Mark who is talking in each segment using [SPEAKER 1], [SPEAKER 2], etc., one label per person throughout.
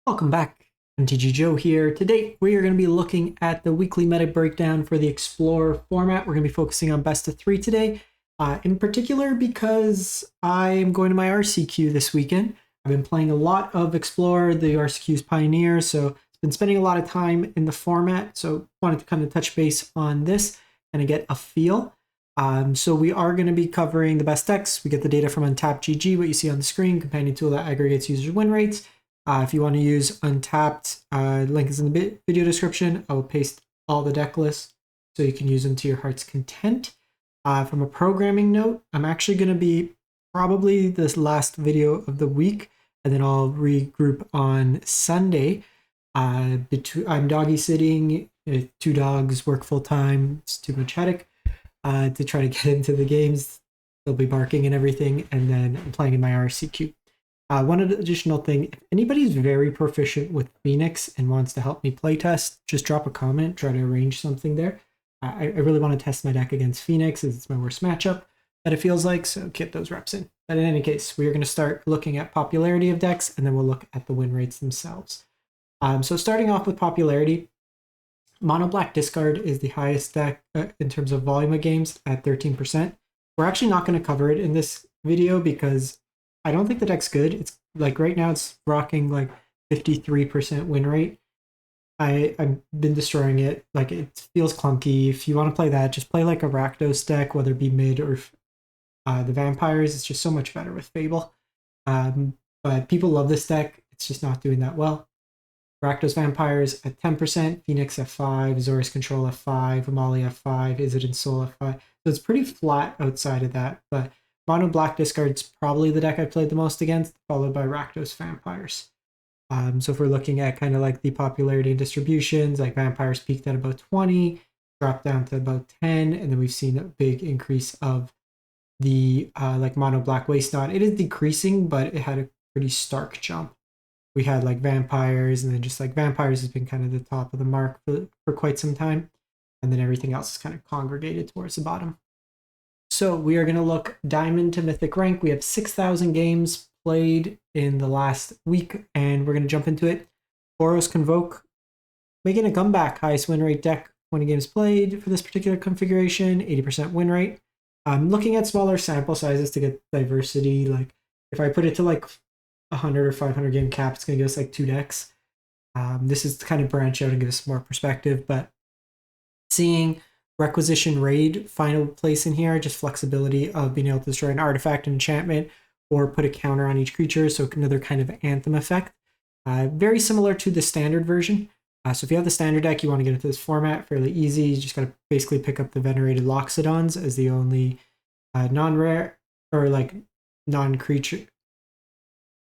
[SPEAKER 1] Welcome back. MTG Joe here. Today we are going to be looking at the weekly meta breakdown for the Explorer format. We're going to be focusing on best of 3 today, in particular because I am going to my RCQ this weekend. I've been playing a lot of Explorer, the RCQ's Pioneer, so I've been spending a lot of time in the format, so wanted to kind of touch base on this and get a feel. So we are going to be covering the best decks. We get the data from Untapped.gg, what you see on the screen, companion tool that aggregates users' win rates. If you want to use Untapped, link is in the video description. I will paste all the deck lists so you can use them to your heart's content. From a programming note, I'm actually going to be probably this last video of the week, and then I'll regroup on Sunday. I'm doggy sitting, 2 dogs work full time. It's too much headache to try to get into the games. They'll be barking and everything, and then I'm playing in my RCQ. One additional thing, if anybody's very proficient with Phoenix and wants to help me playtest, just drop a comment, try to arrange something there. I really want to test my deck against Phoenix, as it's my worst matchup that it feels like, so get those reps in. But in any case, we are going to start looking at popularity of decks, and then we'll look at the win rates themselves. So starting off with popularity, Mono Black Discard is the highest deck in terms of volume of games at 13%. We're actually not going to cover it in this video because I don't think the deck's good. It's like right now it's rocking like 53% win rate. I've been destroying it. Like it feels clunky. If you want to play that, just play like a Rakdos deck, whether it be mid or the Vampires. It's just so much better with Fable. But people love this deck. It's just not doing that well. Rakdos Vampires at 10%, Phoenix at 5, Boros Control at 5, Amalia at 5, Izzet Ensoul at 5. So it's pretty flat outside of that, but Mono Black Discard's probably the deck I played the most against, followed by Rakdos Vampires. So if we're looking at kind of like the popularity and distributions, like Vampires peaked at about 20, dropped down to about 10, and then we've seen a big increase of the like Mono Black Waste Not. It is decreasing, but it had a pretty stark jump. We had like Vampires, and then just like Vampires has been kind of the top of the mark for quite some time, and then everything else is kind of congregated towards the bottom. So we are going to look Diamond to Mythic rank. We have 6,000 games played in the last week, and we're going to jump into it. Boros Convoke making a comeback. Highest win rate deck, 20 games played for this particular configuration, 80% win rate. I'm looking at smaller sample sizes to get diversity. Like if I put it to like 100 or 500 game cap, it's going to give us like 2 decks. This is to kind of branch out and give us more perspective, but seeing Requisition Raid final place in here, just flexibility of being able to destroy an artifact, and enchantment, or put a counter on each creature, so another kind of anthem effect. Very similar to the standard version. So if you have the standard deck, you want to get into this format, fairly easy. You just got to basically pick up the Venerated Loxodons as the only non-rare, or like non-creature,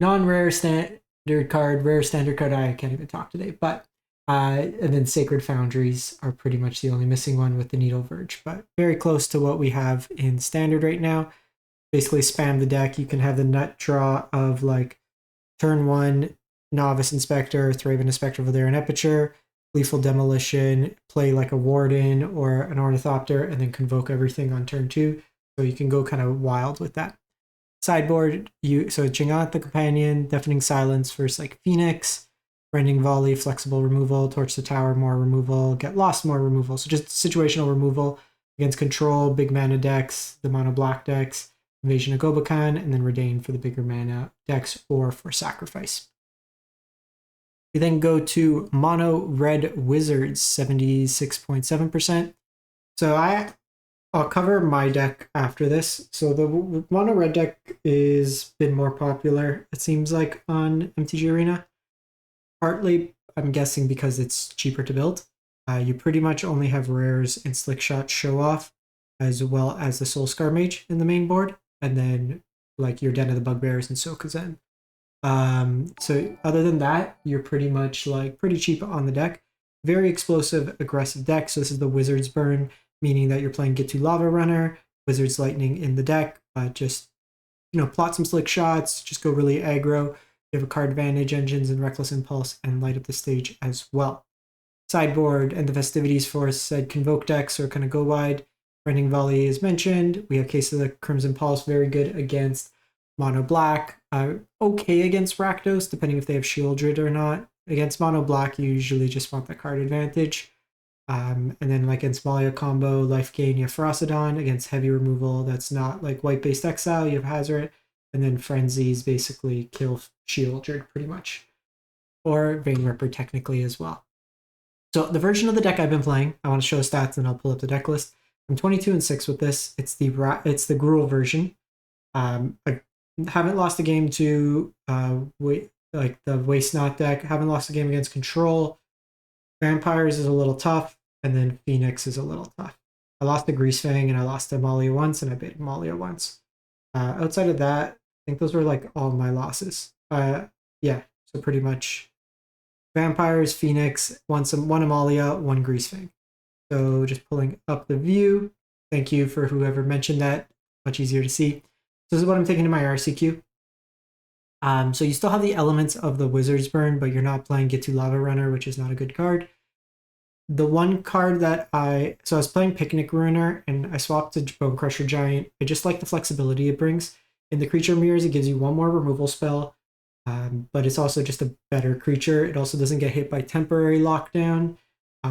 [SPEAKER 1] non-rare standard card, rare standard card. I can't even talk today, but and then Sacred Foundries are pretty much the only missing one with the Needle Verge, but very close to what we have in standard right now. Basically spam the deck. You can have the nut draw of like turn 1 Novice Inspector, Thraven Inspector over there in Aperture, Lethal Demolition, play like a Warden or an Ornithopter, and then convoke everything on turn 2. So you can go kind of wild with that. Sideboard, so Chingat the Companion, Deafening Silence versus like Phoenix, Rending Volley, Flexible Removal, Torch the Tower, more removal, Get Lost, more removal. So just situational removal against control, big mana decks, the mono black decks, Invasion of Gobokan, and then Redain for the bigger mana decks or for sacrifice. We then go to Mono Red Wizards, 76.7%. So I'll cover my deck after this. So the Mono Red deck is been more popular, it seems like, on MTG Arena. Partly, I'm guessing because it's cheaper to build. You pretty much only have rares and slick shot show off, as well as the Soul Scar Mage in the main board, and then like your Den of the Bugbears and Sokazen. So other than that, you're pretty much like pretty cheap on the deck. Very explosive, aggressive deck. So this is the Wizard's Burn, meaning that you're playing Get to Lava Runner, Wizard's Lightning in the deck. Just plot some slick shots, just go really aggro. You have a card advantage, engines, and reckless impulse, and light up the stage as well. Sideboard and the festivities for said convoke decks are kind of go wide. Rending Volley is mentioned. We have Case of the Crimson Pulse, very good against mono black. Okay against Rakdos, depending if they have Shieldred or not. Against mono black, you usually just want the card advantage. And then like against Malia combo, life gain, you have Ferocidon. Against heavy removal, that's not like white-based exile, you have Hazard. And then Frenzies basically kill Shieldred pretty much. Or Vein Ripper technically as well. So the version of the deck I've been playing, I want to show stats and I'll pull up the deck list. I'm 22-6 with this. It's the Gruul version. I haven't lost a game to like the Waste Not deck. Haven't lost a game against Control. Vampires is a little tough, and then Phoenix is a little tough. I lost to Greasefang and I lost to Amalia once, and I beat Amalia once. Outside of that, I think those were like all my losses. Yeah, so pretty much Vampires, Phoenix, one Amalia, one Greasefang. So just pulling up the view. Thank you for whoever mentioned that. Much easier to see. So this is what I'm taking to my RCQ. So you still have the elements of the Wizard's Burn, but you're not playing Get to Lava Runner, which is not a good card. The one card that I was playing Picnic Ruiner, and I swapped to Bone Crusher Giant. I just like the flexibility it brings. In the creature mirrors, it gives you one more removal spell, but it's also just a better creature. It also doesn't get hit by temporary lockdown,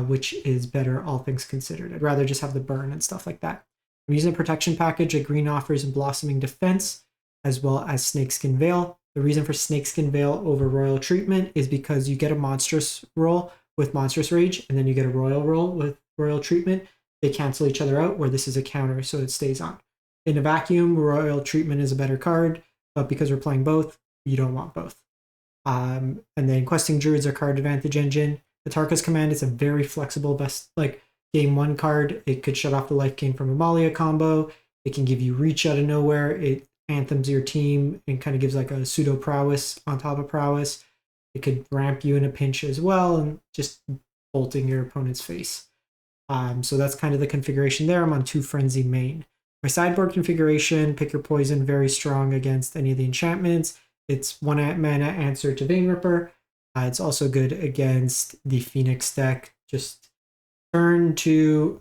[SPEAKER 1] which is better, all things considered. I'd rather just have the burn and stuff like that. I'm using a protection package, a green offers and blossoming defense, as well as Snakeskin Veil. The reason for Snakeskin Veil over Royal Treatment is because you get a monstrous roll with Monstrous Rage, and then you get a Royal roll with Royal Treatment. They cancel each other out, where this is a counter, so it stays on. In a vacuum, Royal Treatment is a better card, but because we're playing both, you don't want both. And then Questing Druids are card advantage engine. The Tarka's Command is a very flexible, best like game one card. It could shut off the life gain from Amalia combo. It can give you reach out of nowhere. It anthems your team and kind of gives like a pseudo prowess on top of prowess. It could ramp you in a pinch as well and just bolting your opponent's face. So that's kind of the configuration there. I'm on 2 Frenzy main. My sideboard configuration, pick your poison, very strong against any of the enchantments. It's 1 mana answer to Vein Ripper. It's also good against the Phoenix deck. Just turn to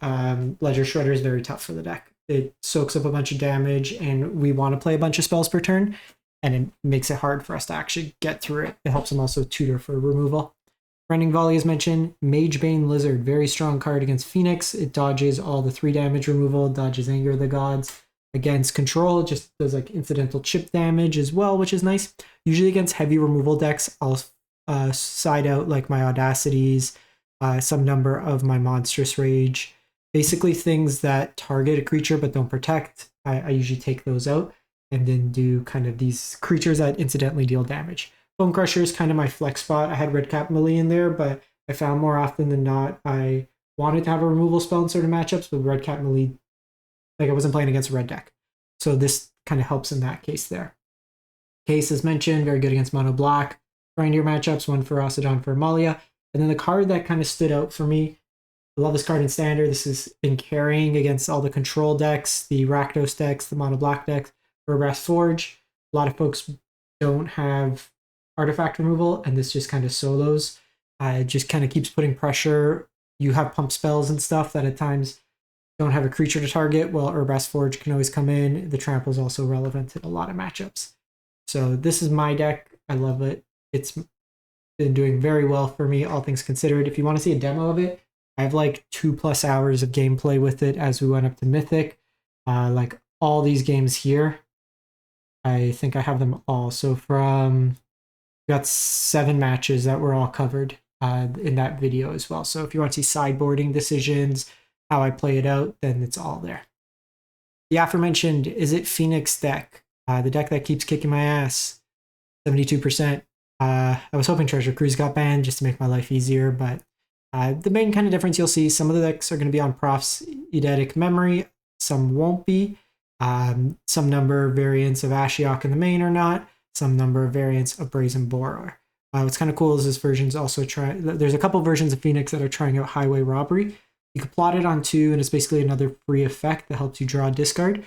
[SPEAKER 1] Ledger Shredder is very tough for the deck. It soaks up a bunch of damage, and we want to play a bunch of spells per turn, and it makes it hard for us to actually get through it. It helps them also tutor for removal. Rending Volley as mentioned. Magebane Lizard, very strong card against Phoenix. It dodges all the 3 damage removal, dodges Anger of the Gods. Against Control, it just does like incidental chip damage as well, which is nice. Usually against heavy removal decks, I'll side out like my Audacities, some number of my Monstrous Rage. Basically things that target a creature but don't protect. I usually take those out and then do kind of these creatures that incidentally deal damage. Bone Crusher is kind of my flex spot. I had Redcap Melee in there, but I found more often than not I wanted to have a removal spell in certain matchups, but Redcap Melee, like I wasn't playing against a red deck. So this kind of helps in that case there. Case, as mentioned, very good against mono black. Grind your matchups, 1 Ferocidon for Amalia. And then the card that kind of stood out for me, I love this card in Standard. This has been carrying against all the Control decks, the Rakdos decks, the mono black decks, Urbrass Forge. A lot of folks don't have artifact removal, and this just kind of solos. It just kind of keeps putting pressure. You have pump spells and stuff that at times don't have a creature to target. Well, Urbrass Forge can always come in. The trample is also relevant in a lot of matchups. So this is my deck. I love it. It's been doing very well for me, all things considered. If you want to see a demo of it, I have like 2+ hours of gameplay with it as we went up to Mythic. Like all these games here, I think I have them all. So from, got 7 matches that were all covered in that video as well. So if you want to see sideboarding decisions, how I play it out, then it's all there. The aforementioned Izzet Phoenix deck, the deck that keeps kicking my ass, 72%. I was hoping Treasure Cruise got banned just to make my life easier, but the main kind of difference you'll see, some of the decks are going to be on Prof's Eidetic Memory, some won't be. Some number of variants of Ashiok in the main or not, some number of variants of Brazen Borer. What's kind of cool is this version's also there's a couple versions of Phoenix that are trying out Highway Robbery. You can plot it on 2, and it's basically another free effect that helps you draw a discard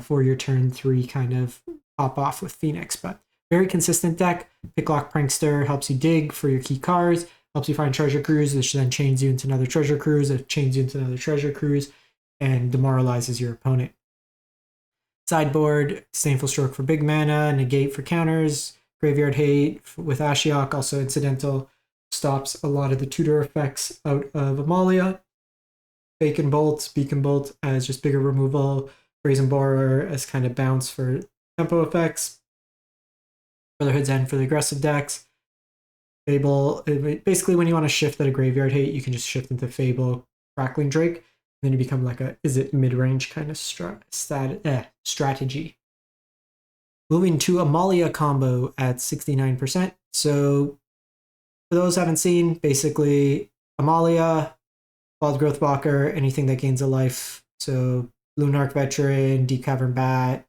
[SPEAKER 1] for your turn 3 kind of pop off with Phoenix. But very consistent deck. Picklock Prankster helps you dig for your key cards, helps you find Treasure Cruise, which then chains you into another Treasure Cruise, that chains you into another Treasure Cruise, and demoralizes your opponent. Sideboard, Disdainful Stroke for big mana, Negate for counters, Graveyard Hate with Ashiok, also incidental, stops a lot of the tutor effects out of Amalia. Beacon Bolt as just bigger removal, Brazen Borer as kind of bounce for tempo effects, Brotherhood's End for the aggressive decks. Fable, basically when you want to shift at a Graveyard Hate, you can just shift into Fable, Crackling Drake, and then you become like a Izzet mid-range kind of strategy. Moving to Amalia combo at 69%. So for those who haven't seen, basically Amalia, Wild Growth Walker, anything that gains a life. So Lunarch Veteran, Deep Cavern Bat,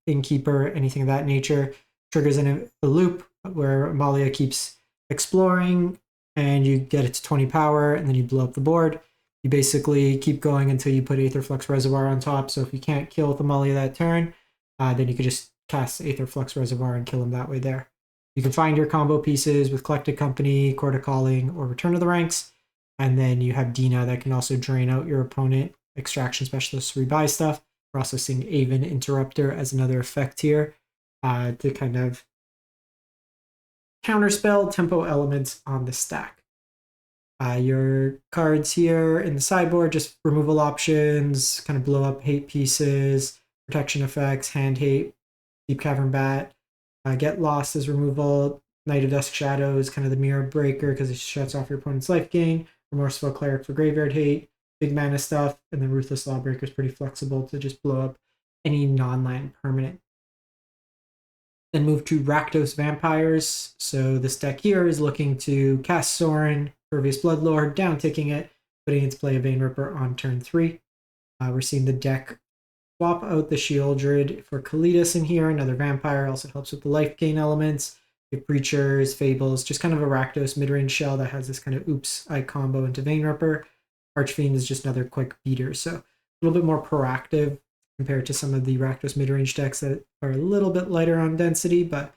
[SPEAKER 1] Innkeeper, anything of that nature. Triggers in a loop where Amalia keeps exploring and you get it to 20 power and then you blow up the board. You basically keep going until you put Aetherflux Reservoir on top. So if you can't kill with Amalia that turn, then you could just cast Aetherflux Reservoir and kill him that way there. You can find your combo pieces with Collected Company, Court of Calling, or Return of the Ranks. And then you have Dina that can also drain out your opponent. Extraction Specialist rebuy stuff. We're also seeing Aven Interrupter as another effect here to kind of counterspell tempo elements on the stack. Your cards here in the sideboard, just removal options, kind of blow up hate pieces, protection effects, hand hate, Deep Cavern Bat, Get Lost as removal, Knight of Dusk Shadows, kind of the Mirror Breaker because it shuts off your opponent's life gain, Remorseful Cleric for graveyard hate, big mana stuff, and then Ruthless Lawbreaker is pretty flexible to just blow up any non-land permanent. Then move to Rakdos Vampires. So this deck here is looking to cast Sorin, Pervious Bloodlord, down-ticking it, putting into play a Vein Ripper on turn 3. We're seeing the deck swap out the Shieldred for Kalidas in here, another vampire, also helps with the life gain elements. You have Preachers, Fables, just kind of a Rakdos mid-range shell that has this kind of oops-I combo into Vein Ripper. Archfiend is just another quick beater, so a little bit more proactive compared to some of the Rakdos mid-range decks that are a little bit lighter on density, but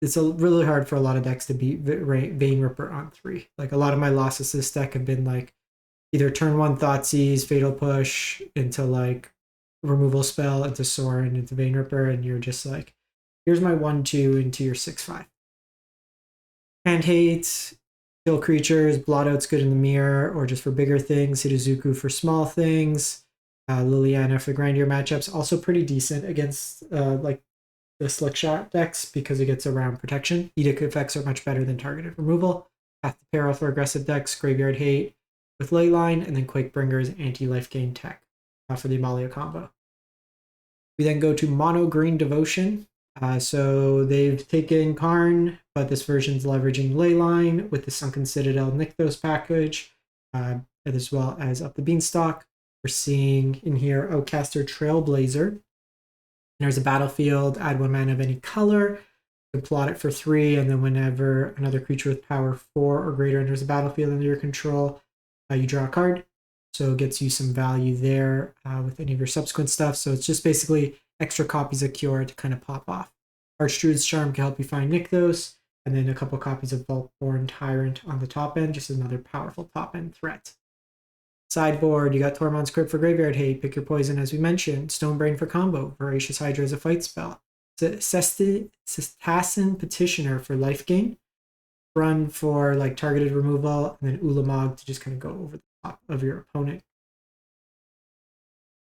[SPEAKER 1] it's really hard for a lot of decks to beat Vein Ripper on 3. Like a lot of my losses to this deck have been like either turn 1 Thoughtseize, Fatal Push into like removal spell into Sorin into Vein Ripper, and you're just like, here's my 1/2 into your 6/5. Hand hate, kill creatures, blot out's good in the mirror, or just for bigger things, Hitazuku for small things. Liliana for grindier matchups, also pretty decent against like the slick shot decks because it gets around protection. Edict effects are much better than targeted removal. Path to Peril for aggressive decks, Graveyard Hate with Leyline, and then Quakebringer's anti-life gain tech for the Amalia combo. We then go to Mono Green Devotion. So they've taken Karn, but this version's leveraging Leyline with the Sunken Citadel Nykthos package, as well as Up the Beanstalk. We're seeing in here Outcaster Trailblazer. There's a battlefield, add 1 mana of any color, you can plot it for 3, and then whenever another creature with power 4 or greater enters the battlefield under your control, you draw a card. So it gets you some value there with any of your subsequent stuff. So it's just basically extra copies of Cure to kind of pop off. Archdruid's Charm can help you find Nykthos, and then a couple copies of Vaultborn Tyrant on the top end, just another powerful top end threat. Sideboard, you got Tormod's Crypt for graveyard hate, pick your poison as we mentioned, Stonebrain for combo, Voracious Hydra as a fight spell, Cestassin Petitioner for life gain, Run for like targeted removal, and then Ulamog to just kind of go over the top of your opponent.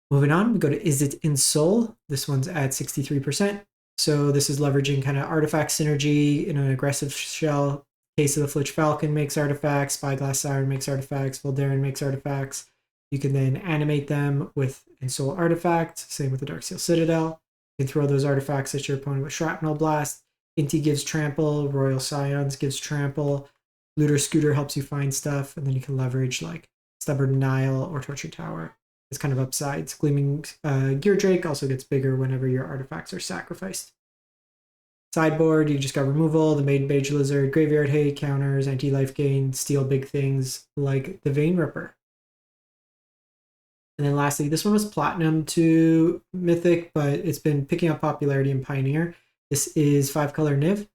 [SPEAKER 1] Moving on, we go to Izzet Ensoul. This one's at 63%. So this is leveraging kind of artifact synergy in an aggressive shell. Case of the Flitch Falcon makes artifacts, Spyglass Siren makes artifacts, Voldaren makes artifacts. You can then animate them with Ensoul Artifact, same with the Darksteel Citadel. You can throw those artifacts at your opponent with Shrapnel Blast. Inti gives Trample, Royal Scions gives Trample, Looter Scooter helps you find stuff, and then you can leverage like Stubborn Denial or Torture Tower. It's kind of upsides. Gleaming Gear Drake also gets bigger whenever your artifacts are sacrificed. Sideboard, you just got removal, the Maiden Mage Lizard, Graveyard Hate, counters, anti-life gain, steal big things like the Vein Ripper. And then lastly, this one was Platinum to Mythic, but it's been picking up popularity in Pioneer. This is 5-color Niv.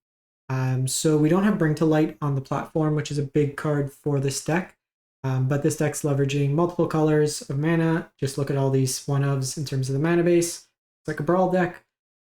[SPEAKER 1] So we don't have Bring to Light on the platform, which is a big card for this deck. But this deck's leveraging multiple colors of mana. Just look at all these one-ofs in terms of the mana base. It's like a Brawl deck.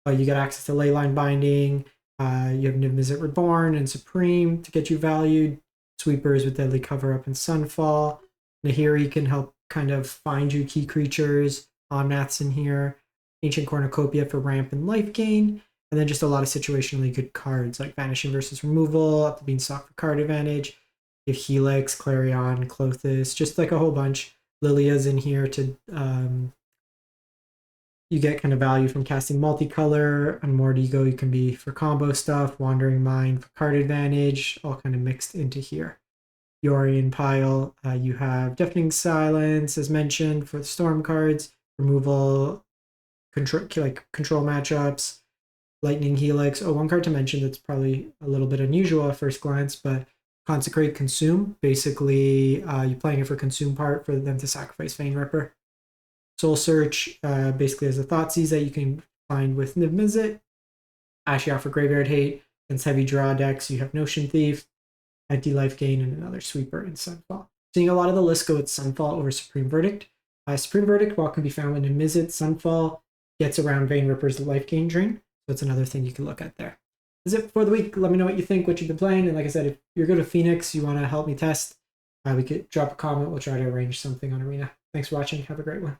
[SPEAKER 1] You get access to Leyline Binding. You have Izzet Reborn and Supreme to get you valued. Sweepers with Deadly Cover-Up and Sunfall. Nahiri can help kind of find you key creatures. Omnath's in here. Ancient Cornucopia for ramp and life gain. And then just a lot of situationally good cards like Vanishing versus Removal, Up the Beanstalk for card advantage. You have Helix, Clarion, Clothis, just like a whole bunch. Lilia's in here to you get kind of value from casting multicolor. On Mordigo, you can be for combo stuff. Wandering Mind for card advantage, all kind of mixed into here. Yorion pile, you have Deafening Silence, as mentioned, for the Storm cards. Removal, control matchups. Lightning Helix. Oh, one card to mention that's probably a little bit unusual at first glance, but Consecrate Consume. Basically, you're playing it for Consume part for them to sacrifice Vein Ripper. Soul Search basically has a Thoughtseize that you can find with Niv-Mizzet. Ashiok for Graveyard Hate. Against heavy draw decks, you have Notion Thief, Anti-Life Gain, and another Sweeper in Sunfall. Seeing a lot of the list go with Sunfall over Supreme Verdict. Supreme Verdict, while can be found in Niv-Mizzet, Sunfall gets around Vein Ripper's life gain drain. So it's another thing you can look at there. That's it for the week. Let me know what you think, what you've been playing. And like I said, if you're good at Phoenix, you want to help me test, we could drop a comment. We'll try to arrange something on Arena. Thanks for watching. Have a great one.